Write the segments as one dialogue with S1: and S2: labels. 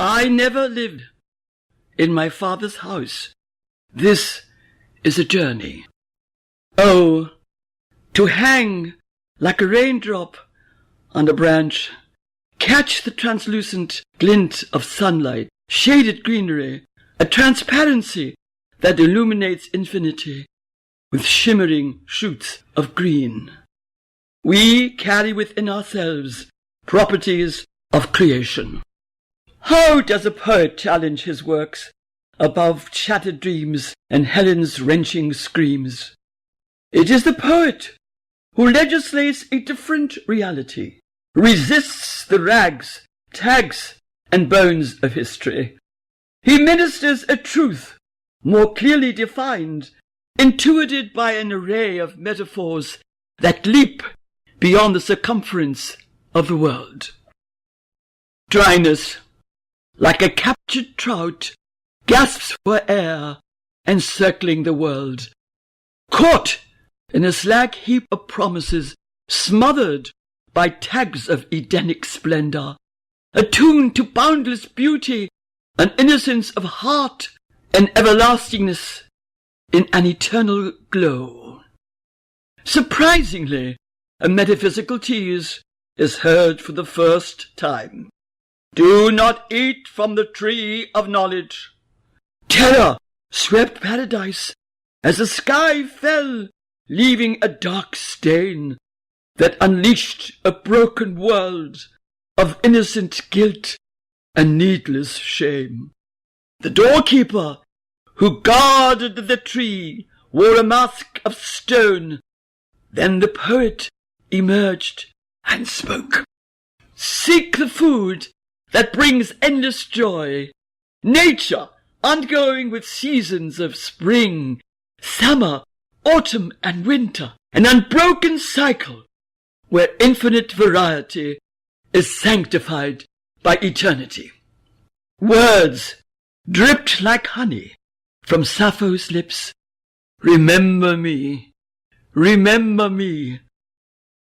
S1: I never lived in my father's house. This is a journey. Oh, to hang like a raindrop on a branch, catch the translucent glint of sunlight, shaded greenery, a transparency that illuminates infinity with shimmering shoots of green. We carry within ourselves properties of creation. How does a poet challenge his works above shattered dreams and Helen's wrenching screams? It is the poet who legislates a different reality, resists the rags, tags, and bones of history. He ministers a truth more clearly defined, intuited by an array of metaphors that leap beyond the circumference of the world. Dryness, like a captured trout, gasps for air, encircling the world. Caught in a slag heap of promises, smothered by tags of Edenic splendor, attuned to boundless beauty, an innocence of heart, and everlastingness in an eternal glow. Surprisingly, a metaphysical tease is heard for the first time. Do not eat from the tree of knowledge. Terror swept paradise as the sky fell, leaving a dark stain that unleashed a broken world of innocent guilt and needless shame. The doorkeeper who guarded the tree wore a mask of stone. Then the poet emerged and spoke. Seek the food that brings endless joy. Nature, ongoing with seasons of spring, summer, autumn, and winter. An unbroken cycle where infinite variety is sanctified by eternity. Words dripped like honey from Sappho's lips. Remember me, remember me.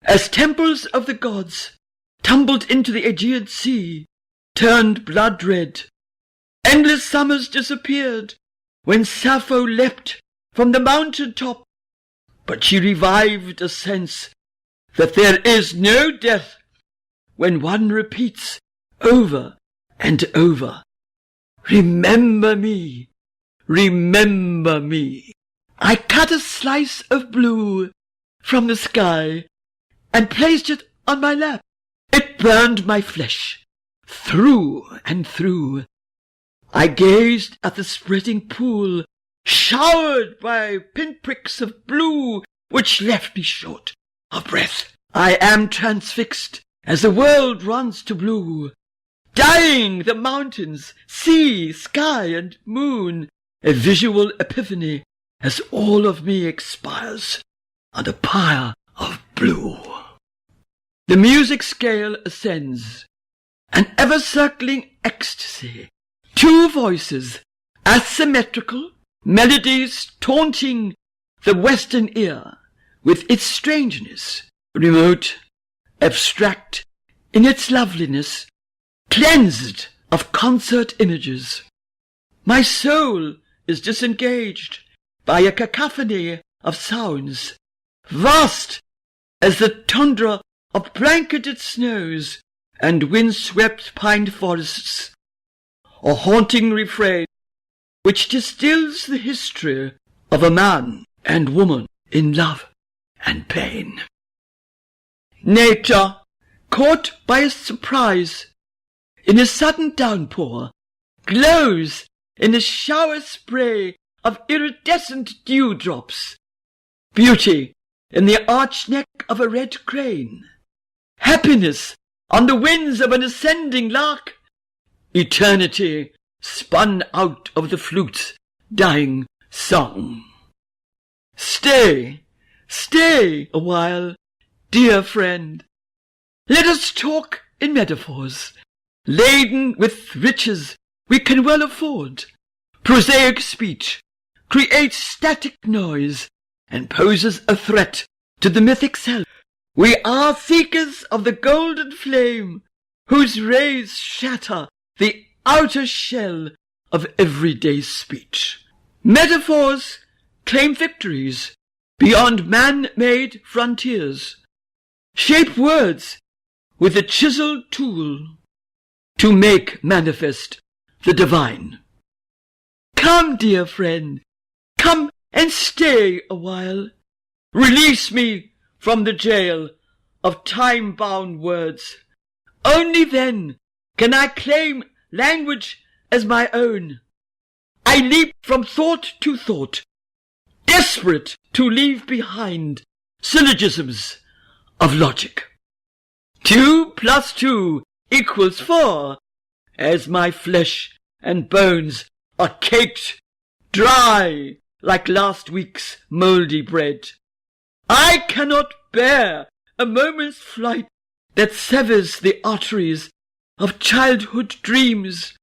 S1: As temples of the gods tumbled into the Aegean Sea, turned blood red. Endless summers disappeared when Sappho leapt from the mountain top, but she revived a sense that there is no death when one repeats over and over, remember me, remember me. I cut a slice of blue from the sky and placed it on my lap. It burned my flesh through and through. I gazed at the spreading pool, showered by pinpricks of blue, which left me short of breath. I am transfixed as the world runs to blue, dying the mountains, sea, sky, and moon, a visual epiphany as all of me expires on a pyre of blue. The music scale ascends, an ever-circling ecstasy. Two voices, asymmetrical, melodies taunting the Western ear with its strangeness, remote, abstract in its loveliness, cleansed of concert images. My soul is disengaged by a cacophony of sounds, vast as the tundra of blanketed snows and wind-swept pine forests, a haunting refrain which distills the history of a man and woman in love and pain. Nature, caught by a surprise in a sudden downpour, glows in a shower spray of iridescent dewdrops. Beauty in the arched neck of a red crane. Happiness on the wings of an ascending lark. Eternity spun out of the flute's dying song. Stay, stay a while, dear friend. Let us talk in metaphors, laden with riches we can well afford. Prosaic speech creates static noise and poses a threat to the mythic self. We are seekers of the golden flame, whose rays shatter the outer shell of everyday speech. Metaphors claim victories beyond man-made frontiers, shape words with a chiseled tool to make manifest the divine. Come, dear friend, come and stay a while. Release me from the jail of time-bound words. Only then can I claim language as my own. I leap from thought to thought, desperate to leave behind syllogisms of logic. 2 + 2 = 4, as my flesh and bones are caked dry like last week's mouldy bread. I cannot bear a moment's flight that severs the arteries of childhood dreams,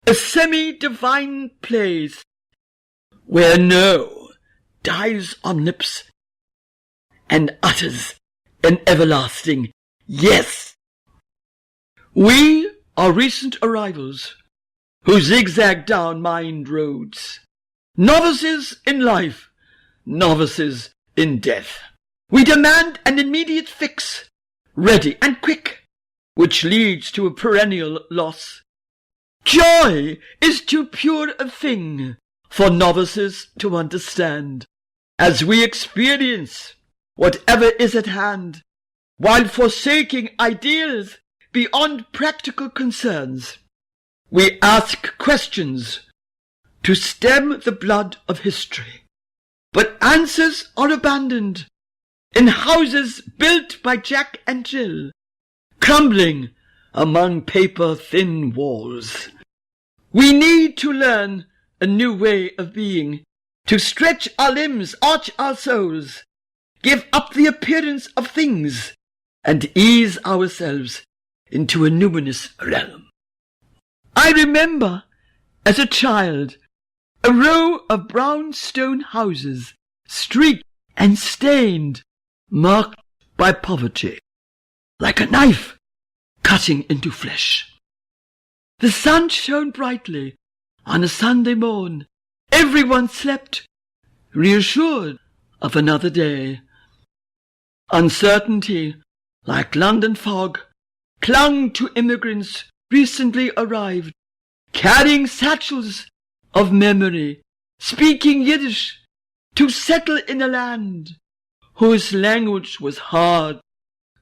S1: a semi-divine place where no dies on lips and utters an everlasting yes. We are recent arrivals who zigzag down mined roads, novices in life, novices in death. We demand an immediate fix, ready and quick, which leads to a perennial loss. Joy is too pure a thing for novices to understand, as we experience whatever is at hand, while forsaking ideals beyond practical concerns. We ask questions to stem the blood of history, but answers are abandoned in houses built by Jack and Jill, crumbling among paper-thin walls. We need to learn a new way of being, to stretch our limbs, arch our souls, give up the appearance of things, and ease ourselves into a numinous realm. I remember, as a child, a row of brown stone houses, streaked and stained, marked by poverty, like a knife cutting into flesh. The sun shone brightly on a Sunday morn. Everyone slept, reassured of another day. Uncertainty, like London fog, clung to immigrants recently arrived, carrying satchels of memory, speaking Yiddish to settle in a land whose language was hard,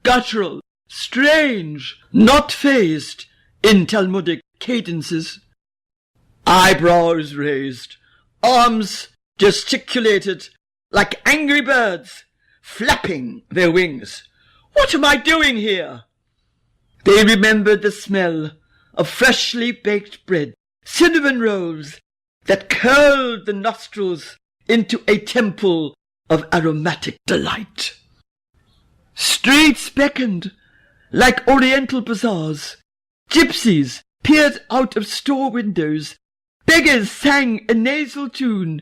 S1: guttural, strange, not phased in Talmudic cadences. Eyebrows raised, arms gesticulated like angry birds flapping their wings. What am I doing here? They remembered the smell of freshly baked bread, cinnamon rolls that curled the nostrils into a temple of aromatic delight. Streets beckoned like oriental bazaars. Gypsies peered out of store windows. Beggars sang a nasal tune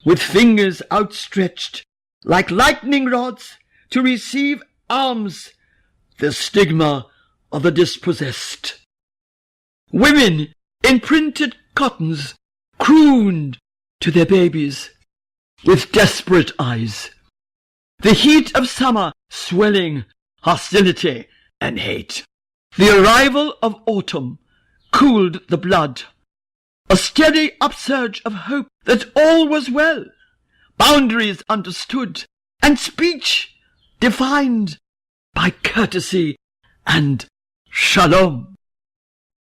S1: with fingers outstretched like lightning rods to receive alms, the stigma of the dispossessed. Women in printed cottons crooned to their babies with desperate eyes. The heat of summer swelling hostility and hate. The arrival of autumn cooled the blood. A steady upsurge of hope that all was well, boundaries understood, and speech defined by courtesy and shalom.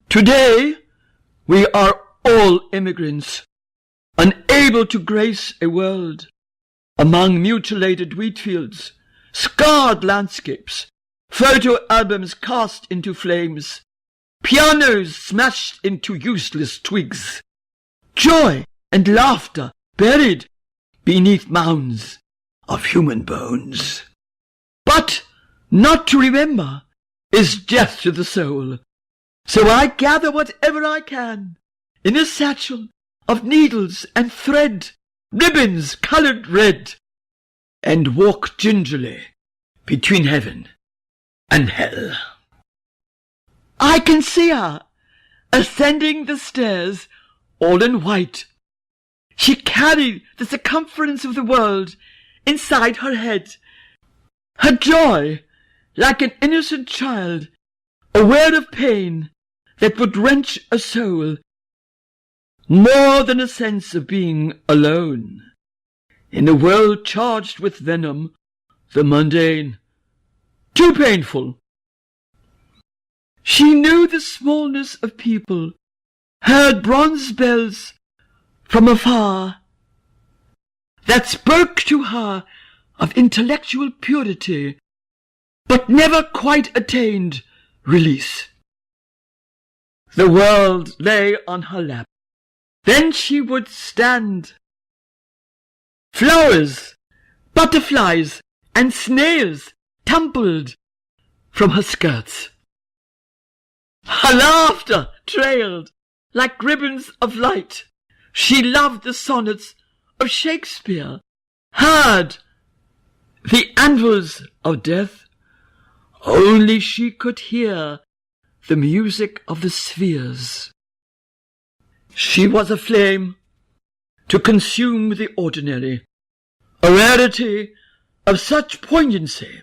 S1: Today, we are all immigrants, unable to grace a world among mutilated wheat fields, scarred landscapes, photo albums cast into flames, pianos smashed into useless twigs, joy and laughter buried beneath mounds of human bones. But not to remember is death to the soul. So I gather whatever I can in a satchel of needles and thread, ribbons coloured red, and walk gingerly between heaven and hell. I can see her, ascending the stairs, all in white. She carried the circumference of the world inside her head. Her joy, like an innocent child, aware of pain that would wrench a soul, more than a sense of being alone. In a world charged with venom, the mundane, too painful. She knew the smallness of people, heard bronze bells from afar, that spoke to her of intellectual purity, but never quite attained release. The world lay on her lap. Then she would stand. Flowers, butterflies, and snails tumbled from her skirts. Her laughter trailed like ribbons of light. She loved the sonnets of Shakespeare, heard the anvils of death. Only she could hear the music of the spheres. She was a flame to consume the ordinary, a rarity of such poignancy.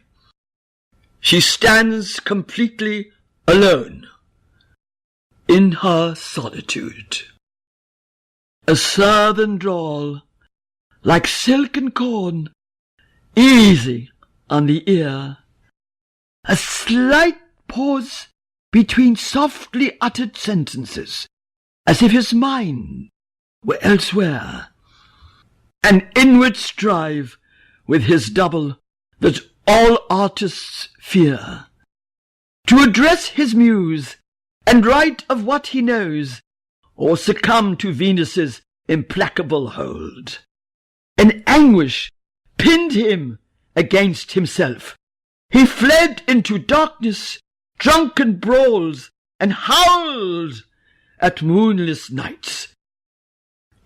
S1: She stands completely alone in her solitude. A southern drawl, like silken corn, easy on the ear. A slight pause between softly uttered sentences, as if his mind were elsewhere. An inward strive with his double that all artists fear. To address his muse and write of what he knows, or succumb to Venus's implacable hold. An anguish pinned him against himself. He fled into darkness, drunken brawls, and howled at moonless nights.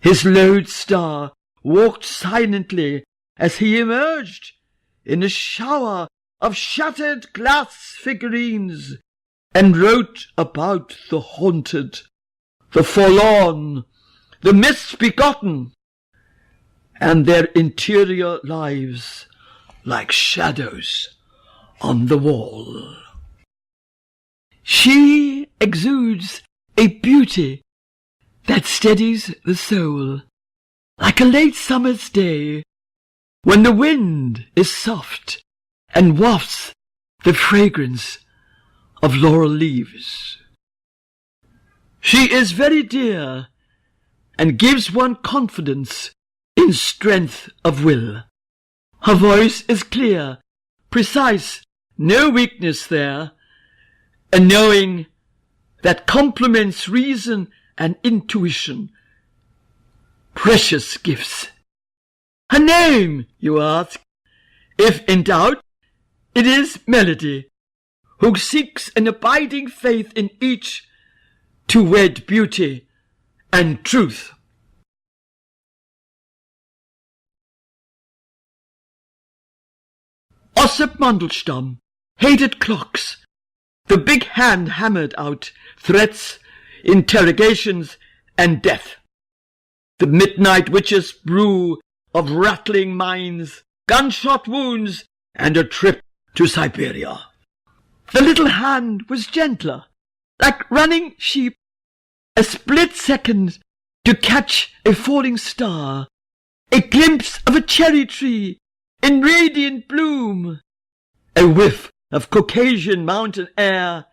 S1: His lodestar walked silently as he emerged in a shower of shattered glass figurines and wrote about the haunted, the forlorn, the misbegotten, and their interior lives like shadows on the wall. She exudes a beauty that steadies the soul, like a late summer's day when the wind is soft and wafts the fragrance of laurel leaves. She is very dear and gives one confidence in strength of will. Her voice is clear, precise, no weakness there, a knowing that complements reason and intuition. Precious gifts. Her name, you ask? If in doubt, it is Melody, who seeks an abiding faith in each to wed beauty and truth. Ossip Mandelstam hated clocks. The big hand hammered out threats, interrogations, and death. The midnight witch's brew of rattling mines, gunshot wounds, and a trip to Siberia. The little hand was gentler, like running sheep, a split second to catch a falling star, a glimpse of a cherry tree in radiant bloom, a whiff of Caucasian mountain air,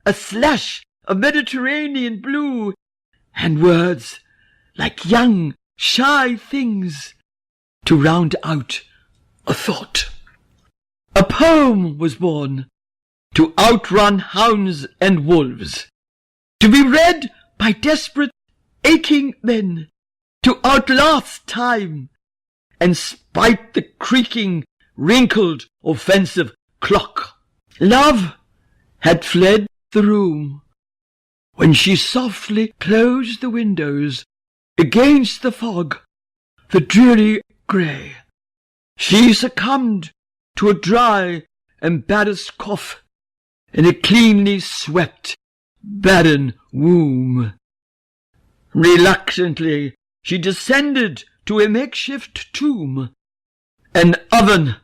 S1: a slash of Mediterranean blue, and words like young, shy things to round out a thought. A poem was born to outrun hounds and wolves, to be read by desperate, aching men, to outlast time and spite the creaking, wrinkled, offensive clock. Love had fled the room when she softly closed the windows against the fog, the dreary grey. She succumbed to a dry, embarrassed cough in a cleanly swept barren womb. Reluctantly she descended to a makeshift tomb, an oven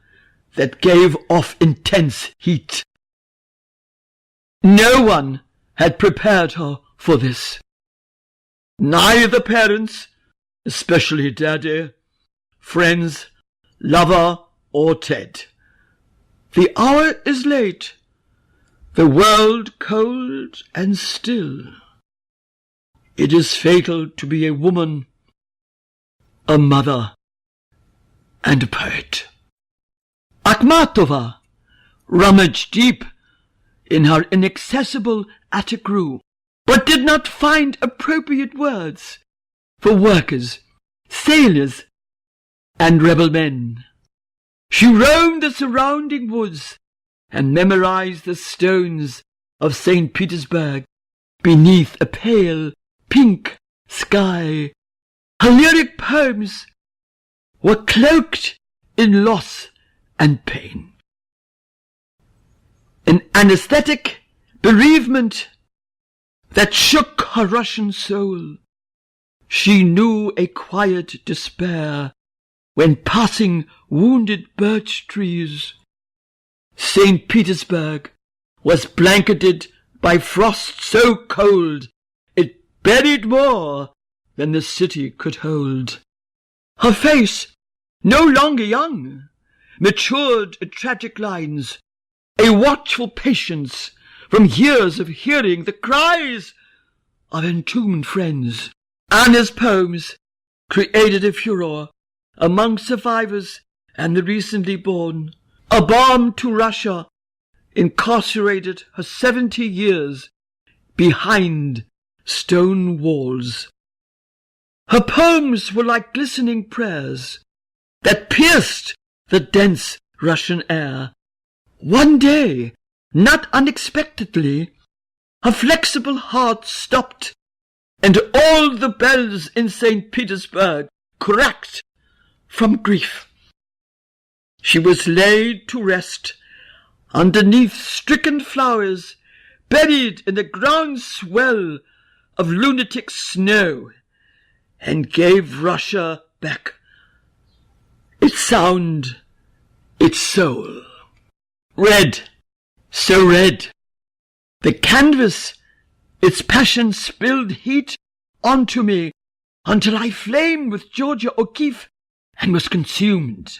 S1: that gave off intense heat. No one had prepared her for this. Neither parents, especially Daddy, friends, lover, or Ted. The hour is late, the world cold and still. It is fatal to be a woman, a mother, and a poet. Akhmatova rummaged deep in her inaccessible attic room, but did not find appropriate words for workers, sailors, and rebel men. She roamed the surrounding woods and memorized the stones of St. Petersburg beneath a pale pink sky. Her lyric poems were cloaked in loss and pain. An anesthetic bereavement that shook her Russian soul. She knew a quiet despair when passing wounded birch trees. St. Petersburg was blanketed by frost so cold it buried more than the city could hold. Her face, no longer young, matured in tragic lines, a watchful patience from years of hearing the cries of entombed friends. Anna's poems created a furor among survivors and the recently born. A balm to Russia incarcerated her 70 years behind stone walls. Her poems were like glistening prayers that pierced the dense Russian air. One day, not unexpectedly, her flexible heart stopped, and all the bells in St. Petersburg cracked from grief. She was laid to rest underneath stricken flowers, buried in the groundswell of lunatic snow, and gave Russia back its sound, its soul. Red, so red, the canvas, its passion spilled heat onto me until I flamed with Georgia O'Keeffe and was consumed.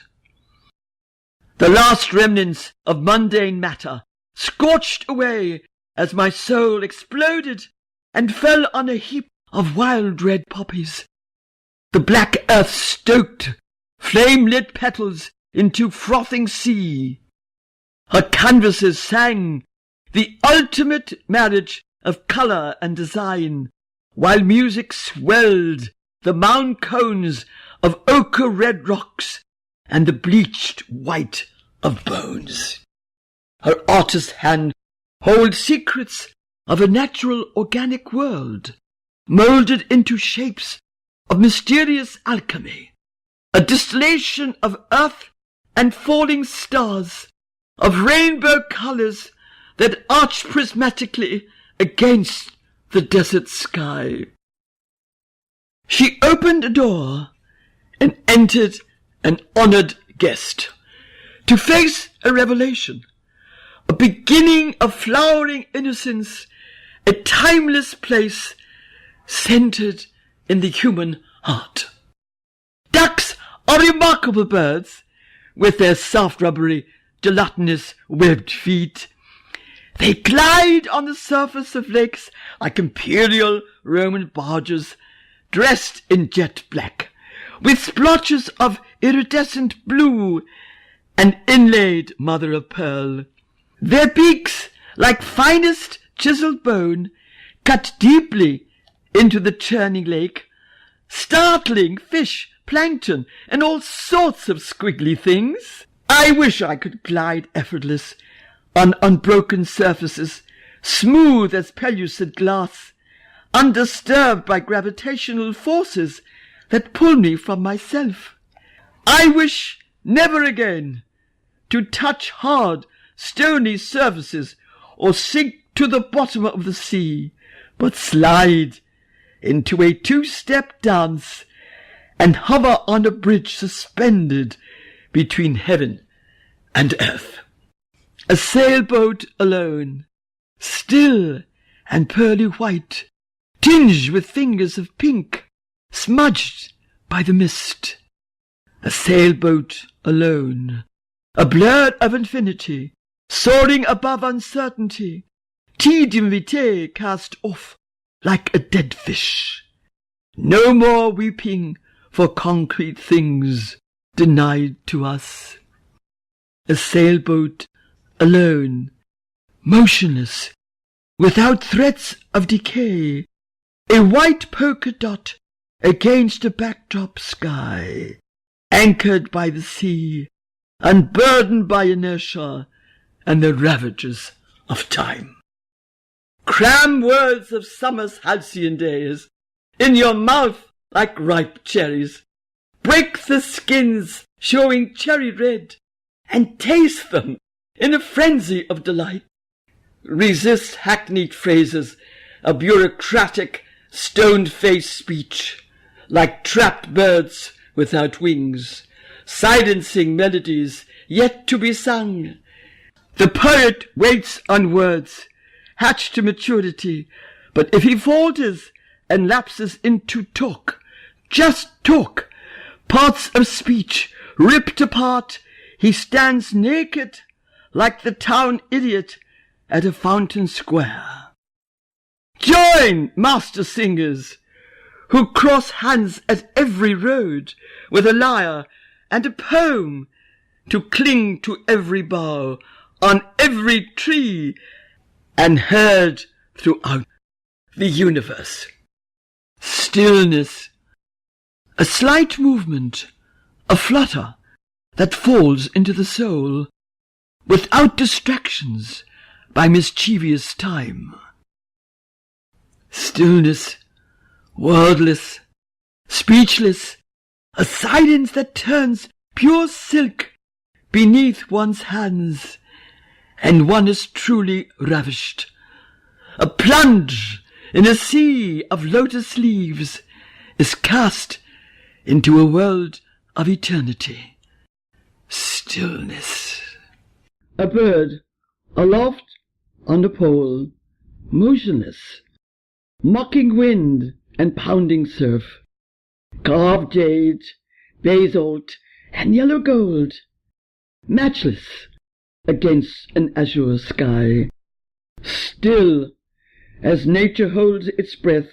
S1: The last remnants of mundane matter scorched away as my soul exploded and fell on a heap of wild red poppies. The black earth stoked flame-lit petals into frothing sea. Her canvases sang the ultimate marriage of colour and design, while music swelled the mound cones of ochre-red rocks and the bleached white of bones. Her artist hand holds secrets of a natural organic world, moulded into shapes of mysterious alchemy, a distillation of earth and falling stars, of rainbow colours that arch prismatically against the desert sky. She opened a door and entered an honoured guest, to face a revelation, a beginning of flowering innocence, a timeless place centred in the human heart. Ducks are remarkable birds, with their soft, rubbery, gelatinous, webbed feet. They glide on the surface of lakes like imperial Roman barges, dressed in jet black, with splotches of iridescent blue and inlaid mother of pearl. Their beaks, like finest chiseled bone, cut deeply into the churning lake, startling fish, plankton, and all sorts of squiggly things. I wish I could glide effortless on unbroken surfaces, smooth as pellucid glass, undisturbed by gravitational forces that pull me from myself. I wish never again to touch hard, stony surfaces or sink to the bottom of the sea, but slide into a two-step dance and hover on a bridge suspended between heaven and earth. A sailboat alone, still and pearly white, tinged with fingers of pink, smudged by the mist. A sailboat alone, a blur of infinity, soaring above uncertainty, tedium vitae cast off like a dead fish. No more weeping for concrete things denied to us. A sailboat alone, motionless, without threats of decay, a white polka dot against a backdrop sky, anchored by the sea, unburdened by inertia and the ravages of time. Cram words of summer's halcyon days in your mouth like ripe cherries. Break the skins showing cherry red and taste them in a frenzy of delight. Resist hackneyed phrases, a bureaucratic, stone-faced speech, like trapped birds without wings, silencing melodies yet to be sung. The poet waits on words, hatched to maturity, but if he falters and lapses into talk, just talk, parts of speech ripped apart, he stands naked like the town idiot at a fountain square. Join, master singers, who cross hands at every road with a lyre and a poem to cling to every bough, on every tree, and heard throughout the universe. Stillness, a slight movement, a flutter that falls into the soul, without distractions by mischievous time. Stillness, wordless, speechless, a silence that turns pure silk beneath one's hands, and one is truly ravished. A plunge in a sea of lotus leaves is cast into a world of eternity. Stillness. A bird aloft on a pole, motionless, mocking wind and pounding surf, carved jade, basalt, and yellow gold, matchless against an azure sky, still as nature holds its breath,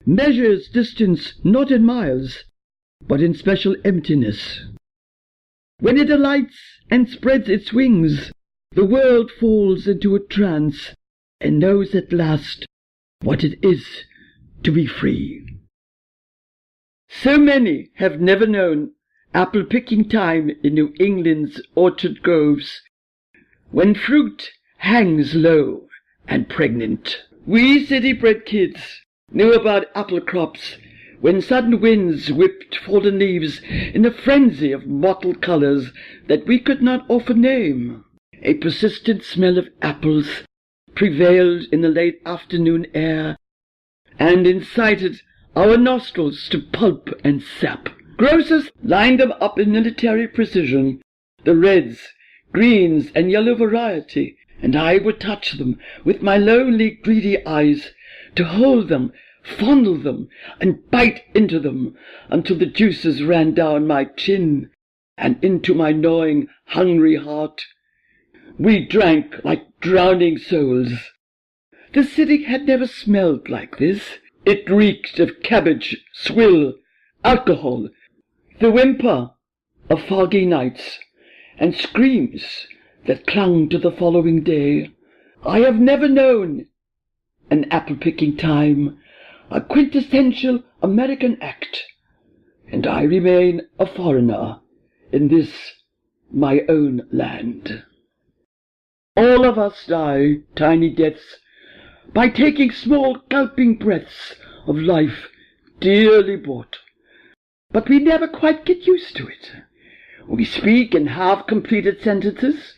S1: measures distance not in miles, but in special emptiness. When it alights and spreads its wings, the world falls into a trance and knows at last what it is to be free. So many have never known apple-picking time in New England's orchard groves, when fruit hangs low and pregnant. We city-bred kids knew about apple crops when sudden winds whipped fallen leaves in a frenzy of mottled colors that we could not often name. A persistent smell of apples prevailed in the late afternoon air and incited our nostrils to pulp and sap. Grocers lined them up in military precision, the reds, greens, and yellow variety, and I would touch them with my lonely, greedy eyes, to hold them, fondle them, and bite into them until the juices ran down my chin and into my gnawing, hungry heart. We drank like drowning souls. The city had never smelled like this. It reeked of cabbage, swill, alcohol, the whimper of foggy nights, and screams that clung to the following day. I have never known an apple-picking time, a quintessential American act, and I remain a foreigner in this, my own land. All of us die tiny deaths by taking small gulping breaths of life dearly bought, but we never quite get used to it. We speak in half-completed sentences,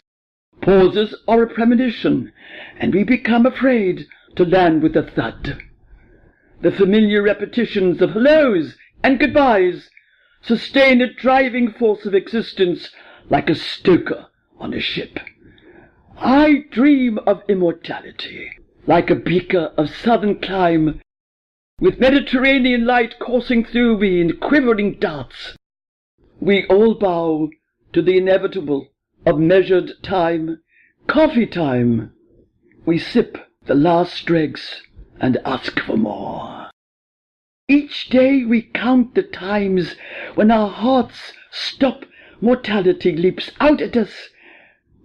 S1: Pauses are a premonition, and we become afraid to land with a thud. The familiar repetitions of hellos and goodbyes sustain a driving force of existence like a stoker on a ship. I dream of immortality, like a beaker of southern clime, with Mediterranean light coursing through me in quivering darts. We all bow to the inevitable of measured time, coffee time. We sip the last dregs and ask for more. Each day we count the times when our hearts stop, mortality leaps out at us.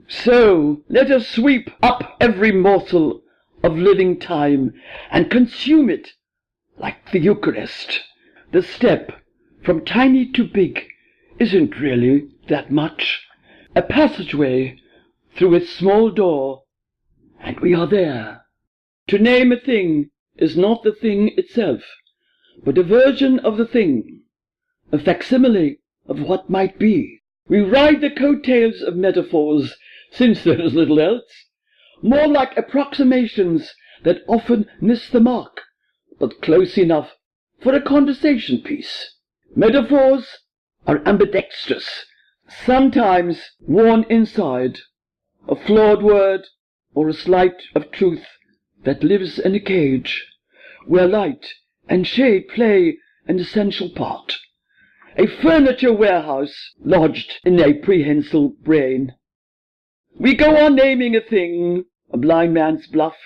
S1: So let us sweep up every morsel of living time and consume it like the Eucharist. The step from tiny to big isn't really that much. A passageway through a small door, and we are there. To name a thing is not the thing itself, but a version of the thing, a facsimile of what might be. We ride the coattails of metaphors, since there is little else, more like approximations that often miss the mark, but close enough for a conversation piece. Metaphors are ambidextrous, sometimes worn inside, a flawed word or a slight of truth that lives in a cage, where light and shade play an essential part. A furniture warehouse lodged in a prehensile brain. We go on naming a thing, a blind man's bluff,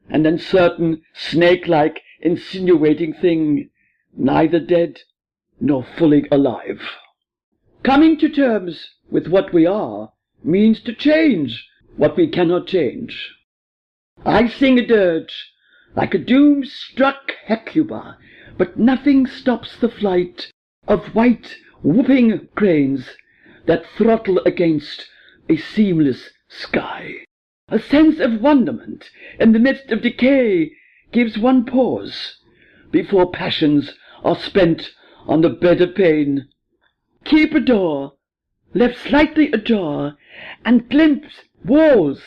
S1: an uncertain, snake-like, insinuating thing, neither dead nor fully alive. Coming to terms with what we are means to change what we cannot change. I sing a dirge like a doom-struck Hecuba, but nothing stops the flight of white, whooping cranes that throttle against a seamless sky. A sense of wonderment in the midst of decay gives one pause before passions are spent on the bed of pain. Keep a door left slightly ajar and glimpse walls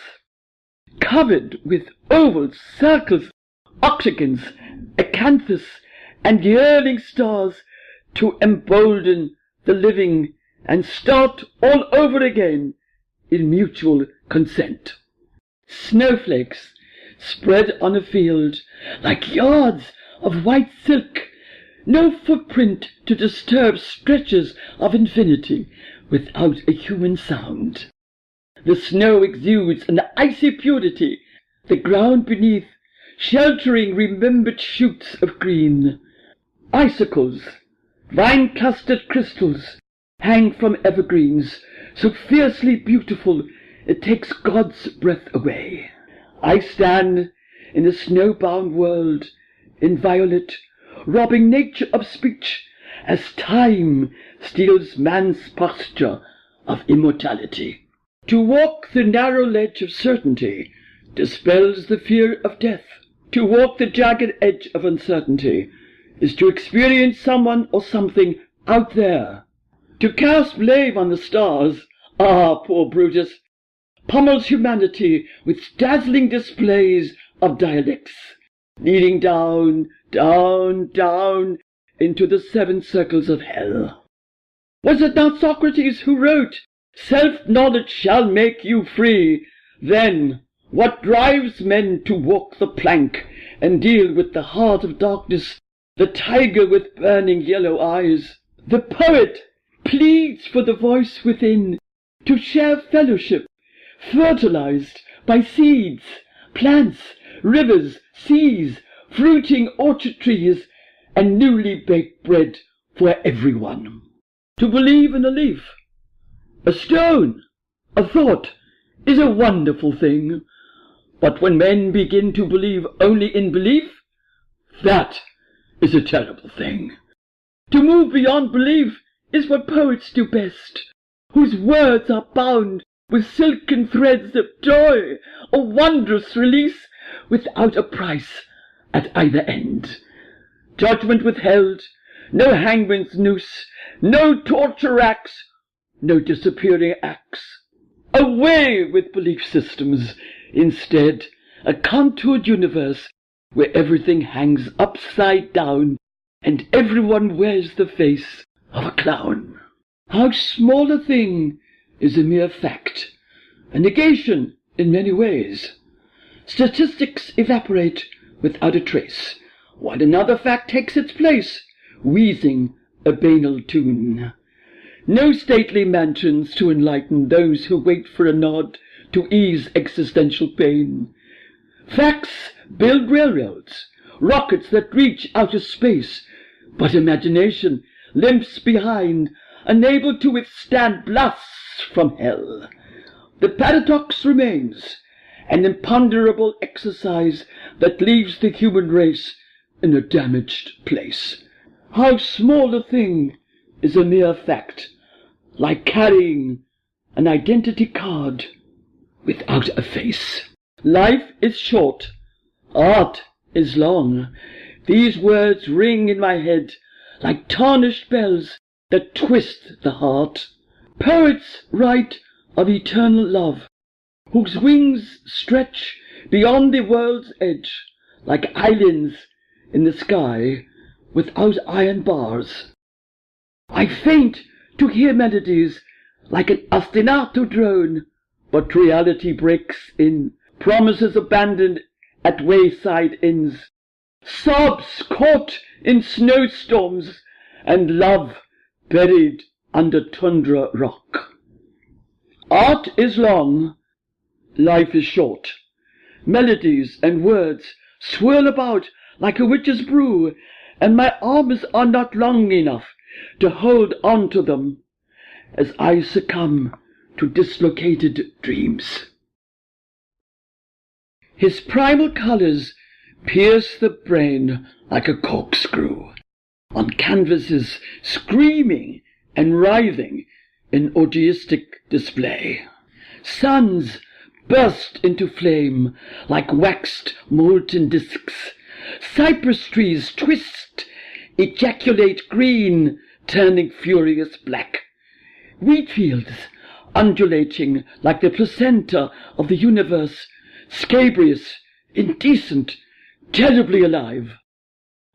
S1: covered with ovals, circles, octagons, acanthus, and yearning stars to embolden the living and start all over again in mutual consent. Snowflakes spread on a field like yards of white silk, no footprint to disturb stretches of infinity without a human sound. The snow exudes an icy purity, the ground beneath sheltering remembered shoots of green. Icicles, vine-clustered crystals, hang from evergreens, so fiercely beautiful it takes God's breath away. I stand in a snowbound world, inviolate, robbing nature of speech, as time steals man's posture of immortality. To walk the narrow ledge of certainty dispels the fear of death. To walk the jagged edge of uncertainty is to experience someone or something out there. To cast blame on the stars, poor Brutus, pummels humanity with dazzling displays of dialects, leading down, down, down into the 7 circles of hell. Was it not Socrates who wrote, "Self-knowledge shall make you free"? Then, what drives men to walk the plank and deal with the heart of darkness, the tiger with burning yellow eyes? The poet pleads for the voice within to share fellowship, fertilized by seeds, plants, rivers, seas, fruiting orchard trees, and newly baked bread for everyone. To believe in a leaf, a stone, a thought, is a wonderful thing. But when men begin to believe only in belief, that is a terrible thing. To move beyond belief is what poets do best, whose words are bound with silken threads of joy, a wondrous release without a price at either end. Judgment withheld, no hangman's noose, no torture racks, no disappearing axe. Away with belief systems. Instead, a contoured universe where everything hangs upside down and everyone wears the face of a clown. How small a thing is a mere fact, a negation in many ways. Statistics evaporate without a trace, while another fact takes its place, wheezing a banal tune. No stately mansions to enlighten those who wait for a nod to ease existential pain. Facts build railroads, rockets that reach outer space, but imagination limps behind, unable to withstand blasts from hell. The paradox remains, an imponderable exercise that leaves the human race in a damaged place. How small a thing is a mere fact, like carrying an identity card without a face. Life is short, art is long. These words ring in my head like tarnished bells that twist the heart. Poets write of eternal love, whose wings stretch beyond the world's edge like islands in the sky without iron bars. I faint to hear melodies like an ostinato drone, but reality breaks in, promises abandoned at wayside inns, sobs caught in snowstorms, and love buried under tundra rock. Art is long, life is short. Melodies and words swirl about like a witch's brew, and my arms are not long enough to hold on to them as I succumb to dislocated dreams. His primal colors pierce the brain like a corkscrew, on canvases screaming and writhing in orgiastic display. Suns burst into flame like waxed molten discs. Cypress trees twist, ejaculate green, turning furious black. Wheat fields undulating like the placenta of the universe, scabrous, indecent, terribly alive.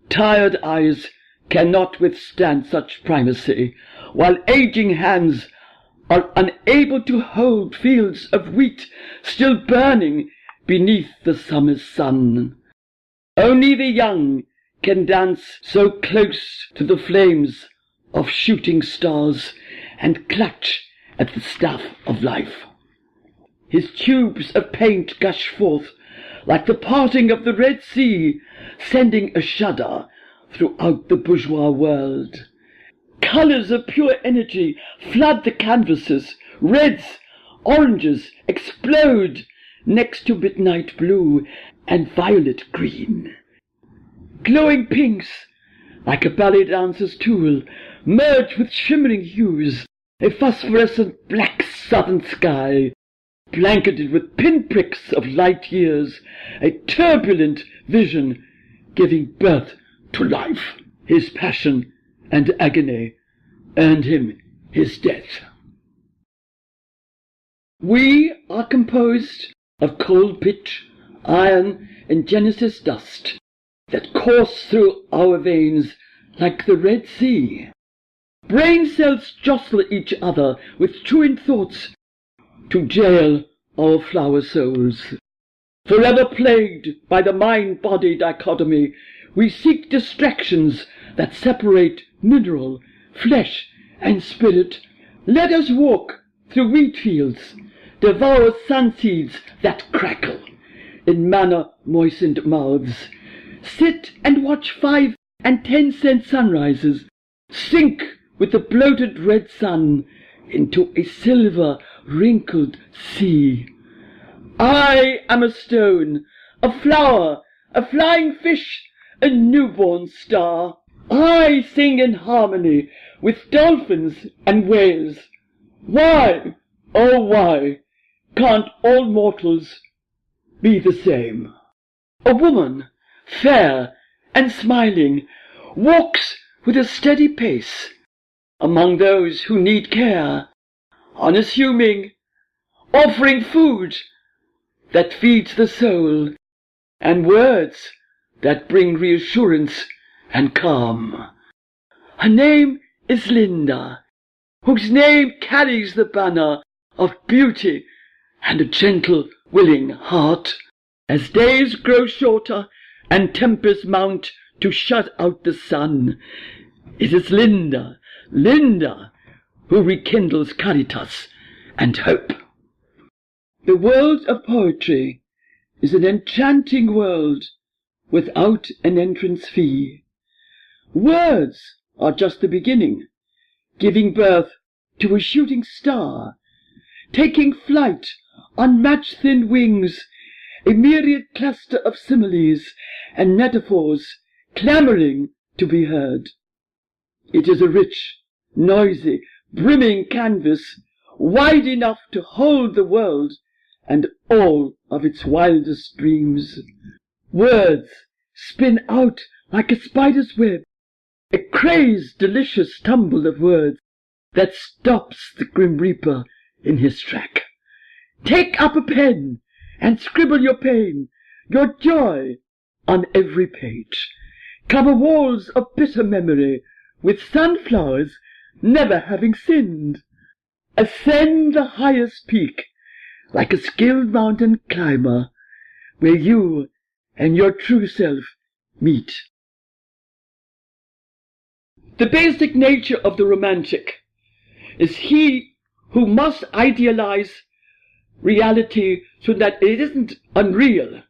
S1: Tired eyes cannot withstand such primacy, while aging hands are unable to hold fields of wheat still burning beneath the summer's sun. Only the young can dance so close to the flames of shooting stars and clutch at the staff of life. His tubes of paint gush forth like the parting of the Red Sea, sending a shudder throughout the bourgeois world. Colors of pure energy flood the canvases. Reds, oranges explode next to midnight blue and violet green. Glowing pinks, like a ballet dancer's tool, merge with shimmering hues, a phosphorescent black southern sky, blanketed with pinpricks of light years, a turbulent vision giving birth to life. His passion and agony earned him his death. We are composed of cold pitch, iron, and Genesis dust that course through our veins like the Red Sea. Brain cells jostle each other with truant thoughts to jail our flower souls. Forever plagued by the mind-body dichotomy, we seek distractions that separate mineral, flesh, and spirit. Let us walk through wheat fields, devour sun seeds that crackle in manna-moistened mouths, sit and watch 5 and 10 cent sunrises sink with the bloated red sun into a silver wrinkled sea. I am a stone, a flower, a flying fish, a newborn star. I sing in harmony with dolphins and whales. Why, oh why, can't all mortals be the same? A woman, fair and smiling, walks with a steady pace among those who need care, unassuming, offering food that feeds the soul, and words that bring reassurance and calm. Her name is Linda, whose name carries the banner of beauty and a gentle, willing heart. As days grow shorter and tempests mount to shut out the sun, it is Linda, Linda, who rekindles caritas and hope. The world of poetry is an enchanting world without an entrance fee. Words are just the beginning, giving birth to a shooting star, taking flight on match-thin wings, a myriad cluster of similes and metaphors clamoring to be heard. It is a rich, noisy, brimming canvas, wide enough to hold the world and all of its wildest dreams. Words spin out like a spider's web, a crazed, delicious tumble of words that stops the grim reaper in his track. Take up a pen and scribble your pain, your joy, on every page. Cover walls of bitter memory with sunflowers never having sinned. Ascend the highest peak like a skilled mountain climber, where you and your true self meet. The basic nature of the romantic is he who must idealize reality so that it isn't unreal,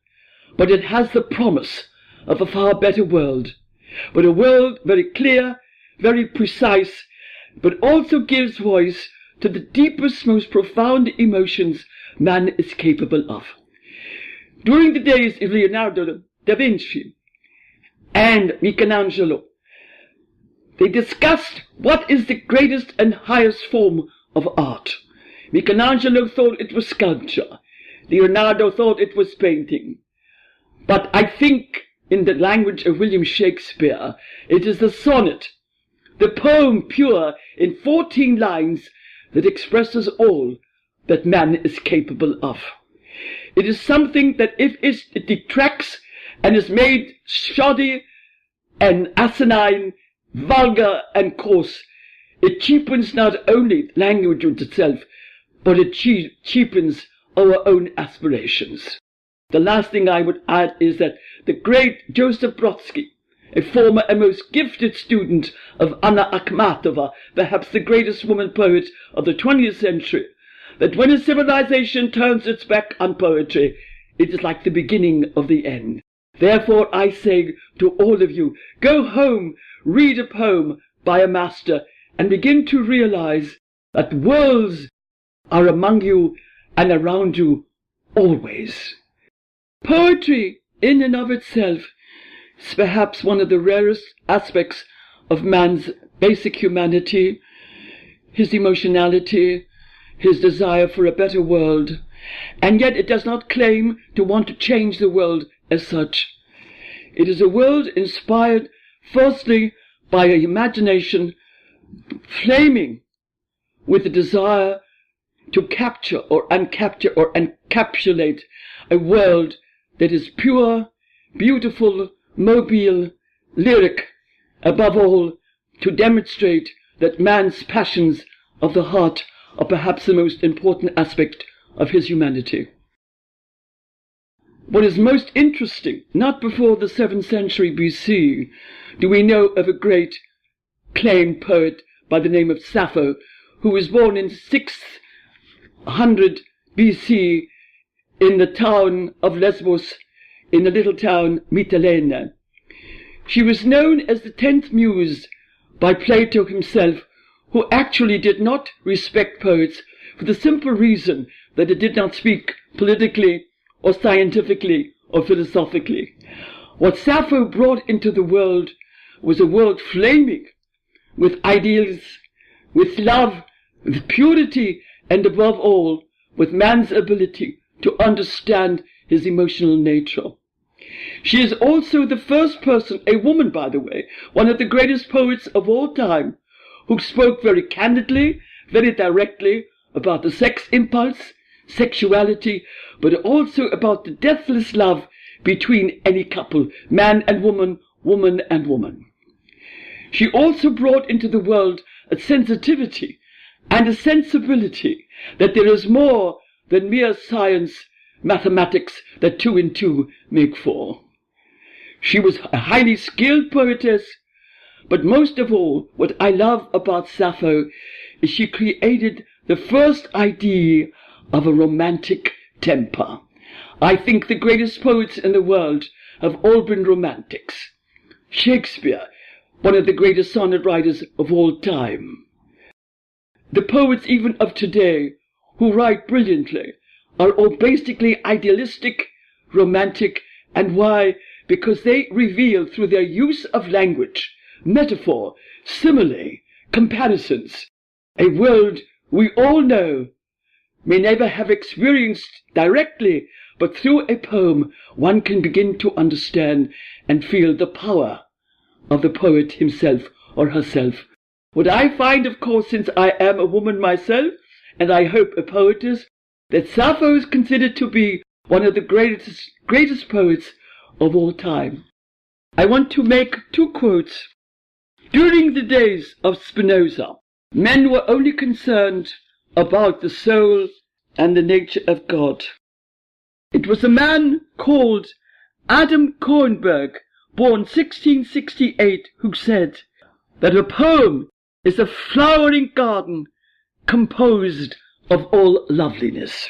S1: but it has the promise of a far better world, but a world very clear, very precise, but also gives voice to the deepest, most profound emotions man is capable of. During the days of Leonardo da Vinci and Michelangelo, they discussed what is the greatest and highest form of art. Michelangelo thought it was sculpture. Leonardo thought it was painting. But I think, in the language of William Shakespeare, it is the sonnet, the poem pure in 14 lines that expresses all that man is capable of. It is something that if it detracts and is made shoddy and asinine, vulgar and coarse, it cheapens not only language itself, but it cheapens our own aspirations. The last thing I would add is that the great Joseph Brodsky, a former and most gifted student of Anna Akhmatova, perhaps the greatest woman poet of the 20th century, that when a civilization turns its back on poetry, it is like the beginning of the end. Therefore I say to all of you, go home, read a poem by a master, and begin to realize that worlds are among you and around you always. Poetry, in and of itself, is perhaps one of the rarest aspects of man's basic humanity, his emotionality, his desire for a better world, and yet it does not claim to want to change the world as such. It is a world inspired firstly by an imagination flaming with the desire to capture or uncapture or encapsulate a world that is pure, beautiful, mobile, lyric, above all, to demonstrate that man's passions of the heart are perhaps the most important aspect of his humanity. What is most interesting, not before the 7th century BC do we know of a great acclaimed poet by the name of Sappho, who was born in 600 BC in the town of Lesbos, in the little town Mytilene. She was known as the 10th Muse by Plato himself, who actually did not respect poets for the simple reason that it did not speak politically or scientifically or philosophically. What Sappho brought into the world was a world flaming with ideals, with love, with purity, and above all, with man's ability to understand his emotional nature. She is also the first person, a woman by the way, one of the greatest poets of all time, who spoke very candidly, very directly about the sex impulse, sexuality, but also about the deathless love between any couple, man and woman, woman and woman. She also brought into the world a sensitivity and a sensibility that there is more than mere science, mathematics, that 2 and 2 make 4. She was a highly skilled poetess, but most of all, what I love about Sappho is she created the first idea of a romantic temper. I think the greatest poets in the world have all been romantics. Shakespeare, one of the greatest sonnet writers of all time. The poets even of today who write brilliantly are all basically idealistic, romantic, and why? Because they reveal through their use of language, metaphor, simile, comparisons, a world we all know, may never have experienced directly, but through a poem one can begin to understand and feel the power of the poet himself or herself. What I find, of course, since I am a woman myself, and I hope a poetess, that Sappho is considered to be one of the greatest poets of all time. I want to make 2 quotes. During the days of Spinoza, men were only concerned about the soul and the nature of God. It was a man called Adam Kornberg, born 1668, who said that a poem is a flowering garden composed of all loveliness.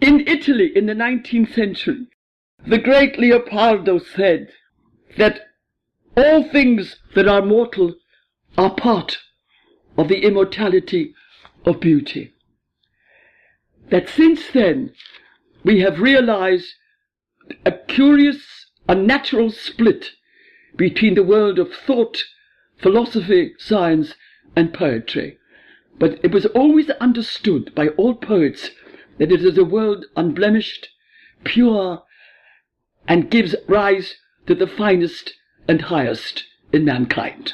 S1: In Italy in the 19th century, the great Leopardo said that all things that are mortal are part of the immortality of beauty. That since then we have realized a curious, unnatural split between the world of thought, philosophy, science, and poetry. But it was always understood by all poets that it is a world unblemished, pure, and gives rise to the finest and highest in mankind.